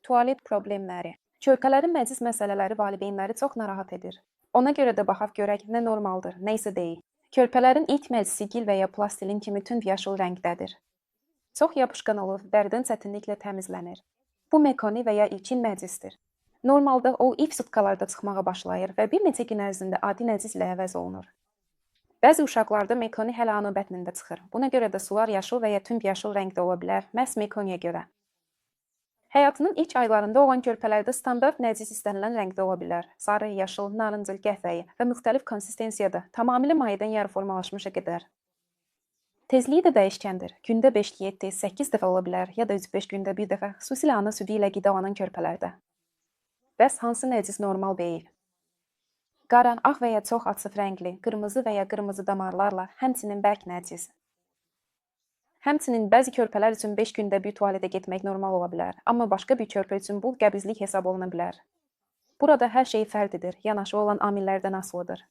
Tualet problemləri. Körpələrin məciz məsələləri valideynləri çox narahat edir. Ona görə də baxaq görək nə normaldır, nə isə deyil. Körpələrin ilk məcisi gil və ya plastilin kimi tünd yaşıl rəngdədir. Çox yapışqan olur, dərdən çətinliklə təmizlənir. Bu mekoni və ya ilkin məcisdir. Normalda o ilk sutkalarda çıxmağa başlayır və bir neçə gün ərzində adi nəcizlə əvəz olunur. Bəzi uşaqlarda mekoni hələ ana bətnində çıxır. Buna görə də sular yaşıl və ya tünd yaşıl rəngdə ola bilər, məhz mekoniyə görə. Həyatının ilk aylarında olan körpələrdə standart nəcis istənilən rəngdə ola bilər. Sarı, yaşıl, narıncıl, qəhvəyi və müxtəlif konsistensiyada, tamamilə mayedən yarı formalaşmışa qədər. Tezliyi də dəyişkəndir. Gündə 5, 7, 8 dəfə ola bilər, ya da 3-5 gündə bir dəfə, xüsusilə ana südü ilə qidalanan körpələrdə. Bəs hansı nəcis normal deyil? Qara, ağ və ya çox açıq rəngli, qırmızı və ya qırmızı damarlarla, həmçinin bərk nəcis. Həmçinin bəzi körpələr üçün 5 gündə bir tualetə getmək normal ola bilər, amma başqa bir körpə üçün bu qəbizlik hesab oluna bilər. Burada hər şey fərd edir, yanaşı olan amillərdən asılıdır.